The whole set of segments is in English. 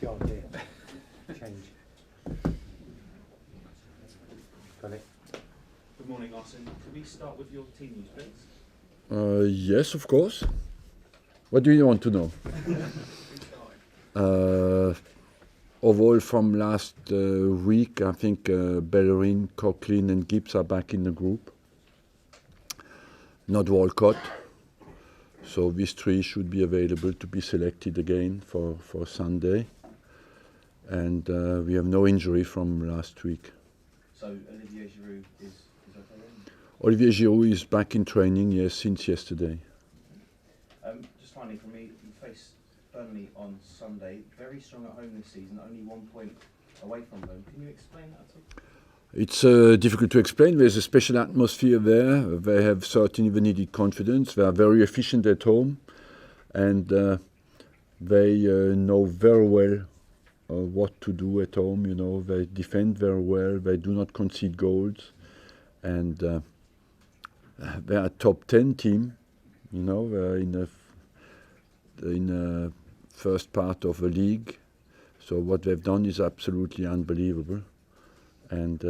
Oh dear. Change. Got it. Good morning, Arsene. Could we start with your team news, please? Yes, of course. What do you want to know? Overall, from last week, I think Bellerin, Coughlin and Gibbs are back in the group. Not Walcott. So these three should be available to be selected again for Sunday. And we have no injury from last week. So Olivier Giroud is okay then? Olivier Giroud is back in training, yes, since yesterday. Just finally from me, you face Burnley on Sunday. Very strong at home this season, only 1 point away from home. Can you explain that at all? It's difficult to explain. There's a special atmosphere there. They have certainly the needed confidence. They are very efficient at home, and they know very well what to do at home. You know, they defend very well. They do not concede goals, and they are a top 10 team. You know, they're in the first part of the league. So what they've done is absolutely unbelievable. And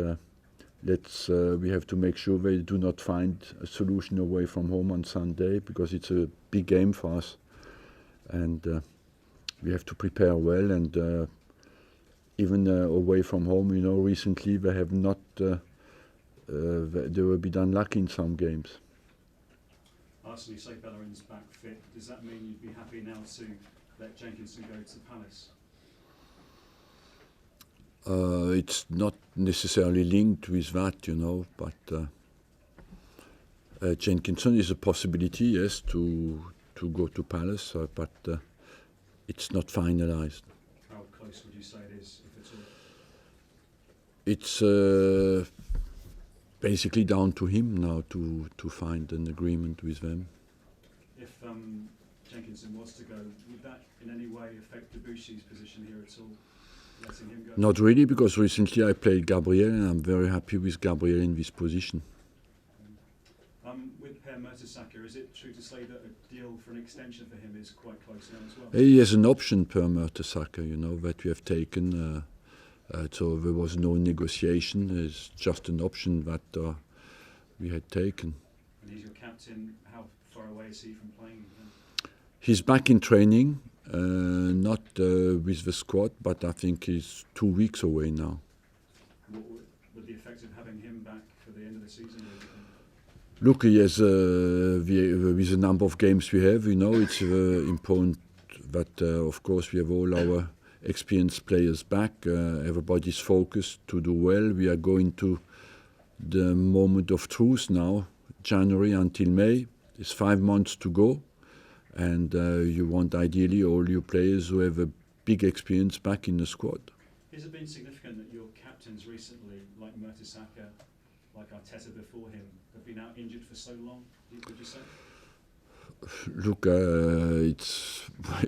we have to make sure they do not find a solution away from home on Sunday, because it's a big game for us. And we have to prepare well. And even away from home, you know, recently they have not, they will be unlucky in some games. Arsene, you say Bellerin's back fit. Does that mean you'd be happy now to let Jenkinson go to Palace? It's not necessarily linked with that, you know, but Jenkinson is a possibility, yes, to go to Palace, but it's not finalized. How close would you say it is, if at It's all? basically down to him now to find an agreement with them. If Jenkinson was to go, would that in any way affect Debusshy's position here at all? Letting him go? Not really, because recently I played Gabriel and I'm very happy with Gabriel in this position. With Per Mertesacker, is it true to say that a deal for an extension for him is quite close now as well? He has an option, Per Mertesacker, you know, that we have taken. So there was no negotiation. It's just an option that we had taken. And he's your captain. How far away is he from playing then? He's back in training. Not with the squad, but I think he's 2 weeks away now. What would the effect of having him back for the end of the season? Look, yes, with the number of games we have, you know, it's important that, of course, we have all our experienced players back. Everybody's focused to do well. We are going to the moment of truth now, January until May. It's 5 months to go. And you want ideally all your players who have a big experience back in the squad. Has it been significant that your captains recently, like Mertesacker, like Arteta before him, have been out injured for so long, would you say? Look,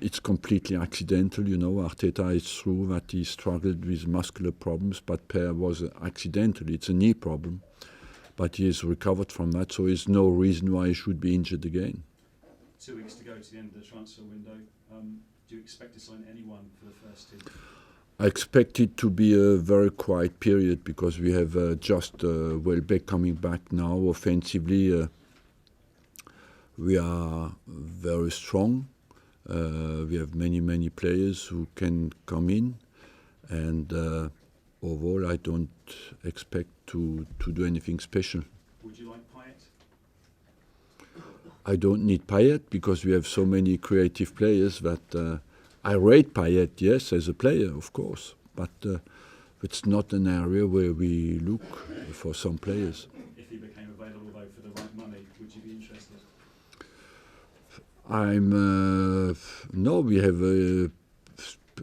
it's completely accidental, you know. Arteta is true that he struggled with muscular problems, but Per was accidental. It's a knee problem, but he has recovered from that, so there's no reason why he should be injured again. 2 weeks to go to the end of the transfer window. Do you expect to sign anyone for the first team? I expect it to be a very quiet period, because we have just Welbeck coming back now. Offensively, we are very strong. We have many players who can come in, and overall I don't expect to do anything special. Would you like Payet? I don't need Payet, because we have so many creative players that I rate Payet, yes, as a player, of course, but it's not an area where we look for some players. If he became available, though, for the right money, would you be interested? No, we have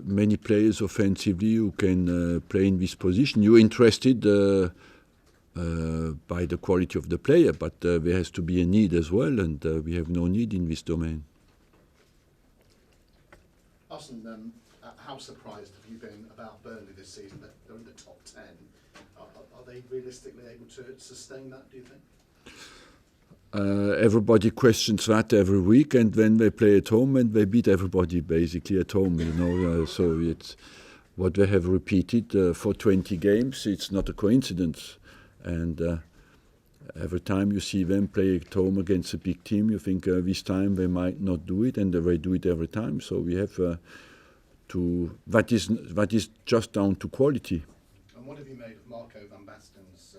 many players offensively who can play in this position. You're interested by the quality of the player, but there has to be a need as well, and we have no need in this domain. Arsene, how surprised have you been about Burnley this season? That they're in the top 10. Are they realistically able to sustain that, do you think? everybody questions that every week, and when they play at home, and they beat everybody basically at home, you know. So it's what they have repeated for 20 games. It's not a coincidence, and every time you see them play at home against a big team, you think this time they might not do it, and they do it every time. So we have to. That is just down to quality. And what have you made of Marco van Basten's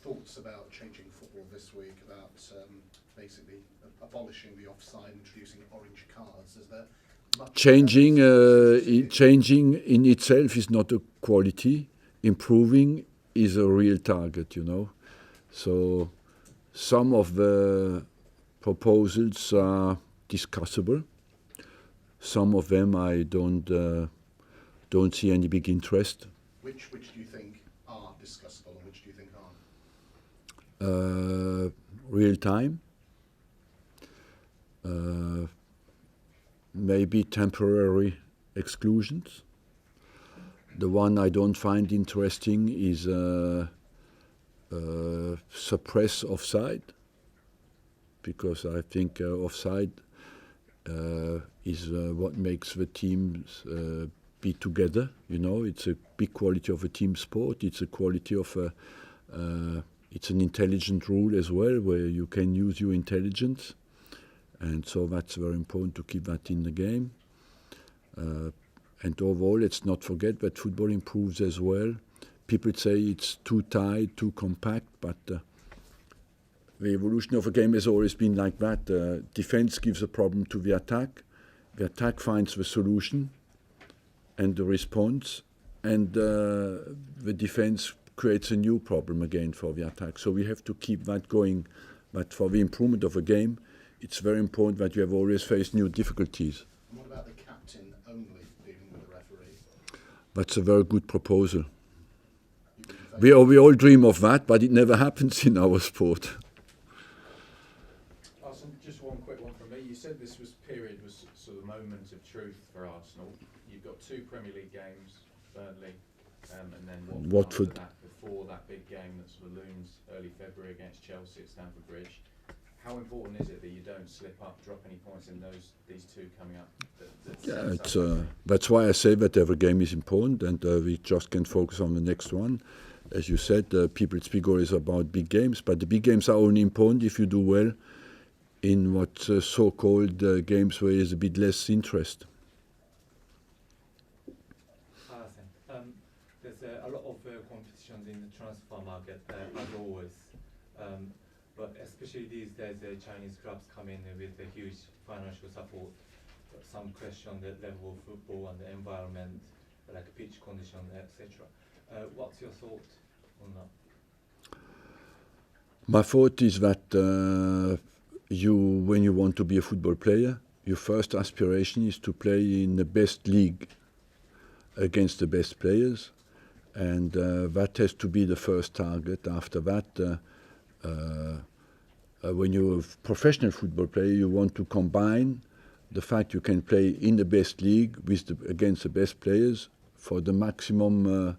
thoughts about changing football this week, about basically abolishing the offside, introducing orange cards? Is there much Changing in itself is not a quality. Improving is a real target, you know. So some of the proposals are discussable. Some of them I don't see any big interest. Which do you think are discussable and which do you think aren't? Real time. Maybe temporary exclusions. The one I don't find interesting is suppress offside, because I think offside is what makes the teams be together. You know, it's a big quality of a team sport. It's a quality of it's an intelligent rule as well, where you can use your intelligence, and so that's very important to keep that in the game. And overall, let's not forget that football improves as well. People say it's too tight, too compact, but the evolution of a game has always been like that. Defense gives a problem to the attack finds the solution and the response, and the defense creates a new problem again for the attack. So we have to keep that going. But for the improvement of a game, it's very important that you have always faced new difficulties. And what about the captain only dealing with the referee? That's a very good proposal. We all dream of that, but it never happens in our sport. Arsene, just one quick one from me. You said this period was sort of moment of truth for Arsenal. You've got 2 Premier League games, Burnley, and then Watford after that, before that big game that sort of looms early February against Chelsea at Stamford Bridge. How important is it that you don't slip up, drop any points in these 2 coming up? That's why I say that every game is important, and we just can focus on the next one. As you said, people speak always about big games, but the big games are only important if you do well in what so-called games where there's a bit less interest. There's a lot of competition in the transfer market, as always. But especially these days, Chinese clubs come in with a huge financial support. Some question the level of football and the environment, like pitch condition, etc. What's your thought on that? My thought is that when you want to be a football player, your first aspiration is to play in the best league against the best players, and that has to be the first target. After that, when you're a professional football player, you want to combine the fact you can play in the best league against the best players for the maximum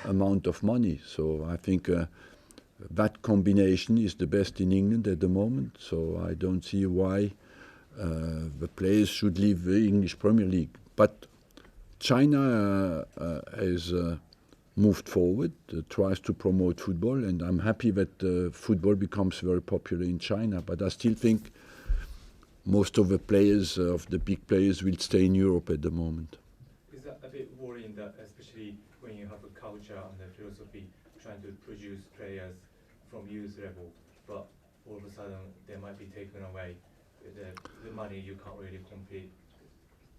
amount of money. So I think that combination is the best in England at the moment. So I don't see why the players should leave the English Premier League. But China has moved forward, tries to promote football, and I'm happy that football becomes very popular in China. But I still think most of the players, of the big players, will stay in Europe at the moment. Is that a bit worrying, that especially when you have a culture and a philosophy trying to produce players from youth level, but all of a sudden they might be taken away with the money, you can't really compete?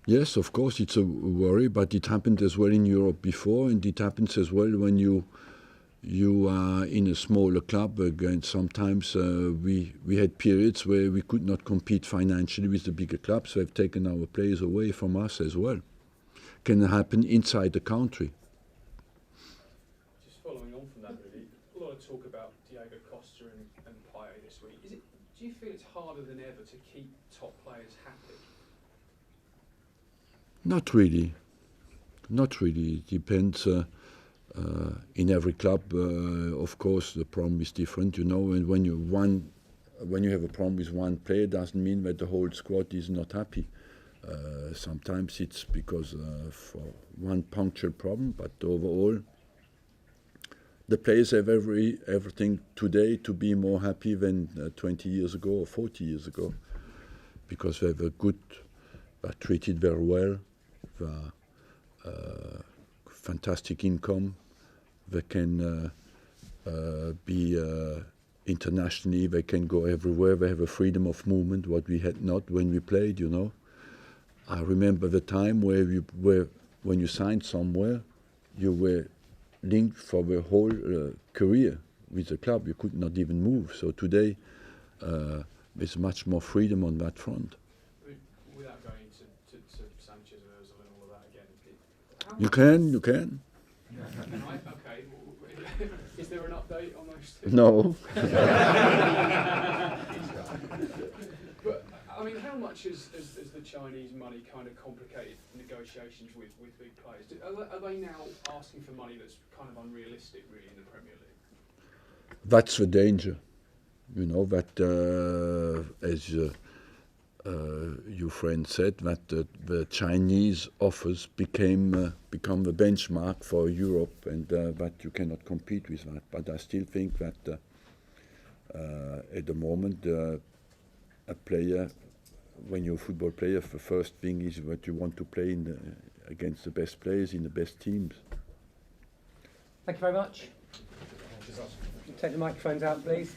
Yes, of course, it's a worry, but it happened as well in Europe before, and it happens as well when you are in a smaller club. Again, sometimes we had periods where we could not compete financially with the bigger clubs, so they've taken our players away from us as well. Can happen inside the country. Just following on from that, really, a lot of talk about Diego Costa and Payet this week. Do you feel it's harder than ever to keep top players happy? Not really. Not really. It depends. in every club, of course, the problem is different, you know. And when you have a problem with one player, doesn't mean that the whole squad is not happy. Sometimes it's because for one punctual problem, but overall, the players have everything today to be more happy than 20 years ago or 40 years ago, because they are treated very well, fantastic income, they can be internationally, they can go everywhere, they have a freedom of movement, what we had not when we played, you know. I remember the time where when you signed somewhere, you were linked for the whole career with the club. You could not even move. So today, there's much more freedom on that front. Without going to Sanchez and Ozil and all of that again, You can. Right, okay. Is there an update on those two? No. But I mean, how much has the Chinese money kind of complicated negotiations with big players? Are they now asking for money that's kind of unrealistic, really, in the Premier League? That's the danger, you know. That as your friend said, that the Chinese offers become the benchmark for Europe, and that you cannot compete with that. But I still think that at the moment, a player, when you're a football player, the first thing is that you want to play against the best players in the best teams. Thank you very much. Take the microphones out, please.